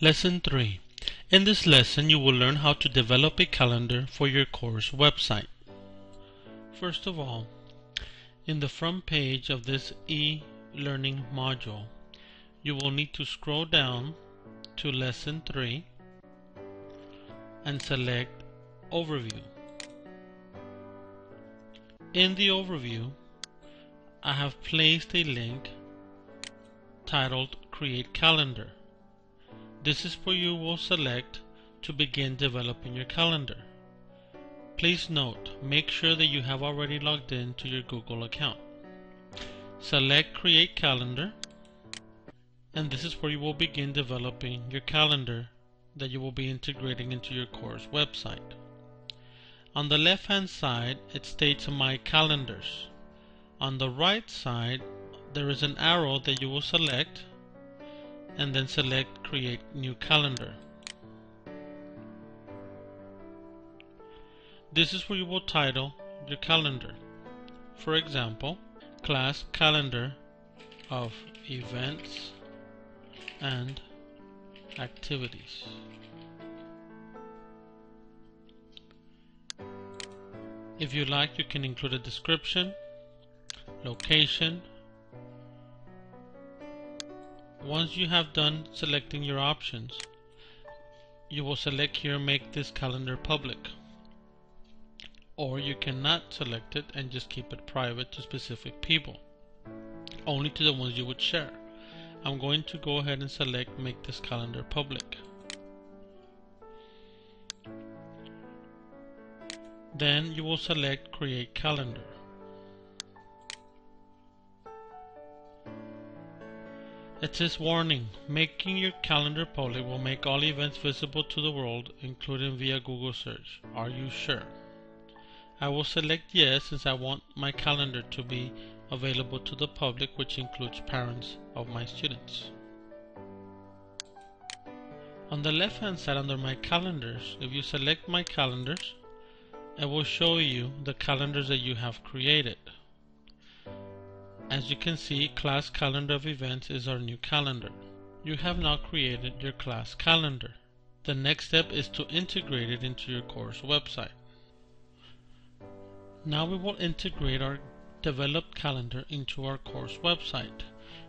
Lesson 3. In this lesson you will learn how to develop a calendar for your course website. First of all, in the front page of this e-learning module, you will need to scroll down to Lesson 3 and select Overview. In the overview, I have placed a link titled Create Calendar. This is where you will select to begin developing your calendar. Please note, make sure that you have already logged in to your Google account. Select Create Calendar, and this is where you will begin developing your calendar that you will be integrating into your course website. On the left hand side, it states My Calendars. On the right side, there is an arrow that you will select and then select Create New Calendar. This is where you will title your calendar. For example, Class Calendar of Events and Activities. If you like, you can include a description, location. Once you have done selecting your options, you will select here Make this calendar public. Or you cannot select it and just keep it private to specific people, only to the ones you would share. I'm going to go ahead and select Make this calendar public. Then you will select Create Calendar. It says, warning, making your calendar public will make all events visible to the world, including via Google search. Are you sure? I will select yes, since I want my calendar to be available to the public, which includes parents of my students. On the left hand side under My Calendars, if you select My Calendars, it will show you the calendars that you have created. As you can see, Class Calendar of Events is our new calendar. You have now created your class calendar. The next step is to integrate it into your course website. Now we will integrate our developed calendar into our course website.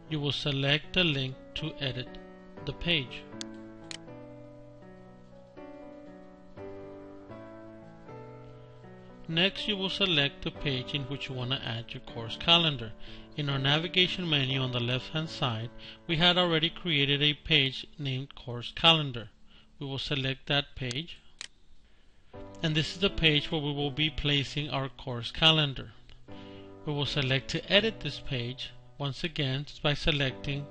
You will select the link to edit the page. Next, you will select the page in which you want to add your course calendar. In our navigation menu on the left hand side, we had already created a page named Course Calendar. We will select that page, and this is the page where we will be placing our course calendar. We will select to edit this page, once again by selecting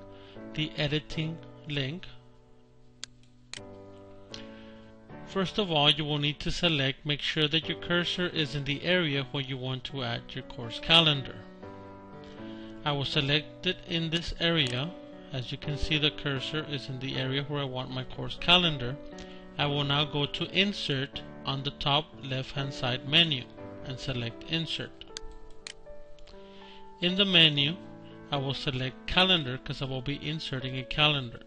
the editing link. First of all, you will need to make sure that your cursor is in the area where you want to add your course calendar. I will select it in this area. As you can see, the cursor is in the area where I want my course calendar. I will now go to Insert on the top left hand side menu and select Insert. In the menu, I will select Calendar because I will be inserting a calendar.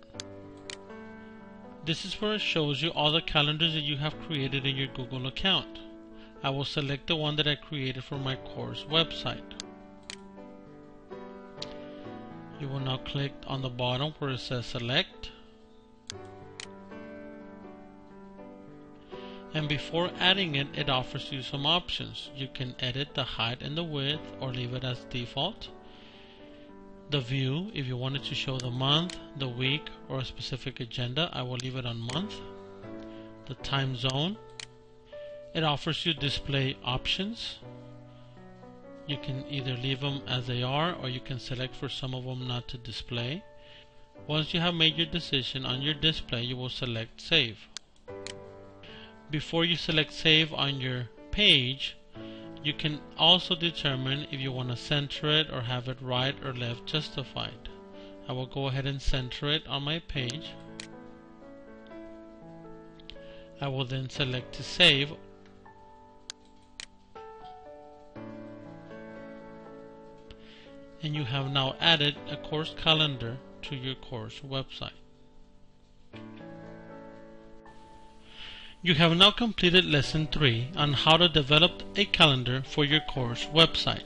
This is where it shows you all the calendars that you have created in your Google account. I will select the one that I created for my course website. You will now click on the bottom where it says Select. And before adding it, it offers you some options. You can edit the height and the width or leave it as default. The view, if you wanted to show the month, the week, or a specific agenda, I will leave it on month. The time zone, it offers you display options. You can either leave them as they are, or you can select for some of them not to display. Once you have made your decision on your display, you will select Save. Before you select Save on your page, you can also determine if you want to center it or have it right or left justified. I will go ahead and center it on my page. I will then select to save. And you have now added a course calendar to your course website. You have now completed Lesson 3 on how to develop a calendar for your course website.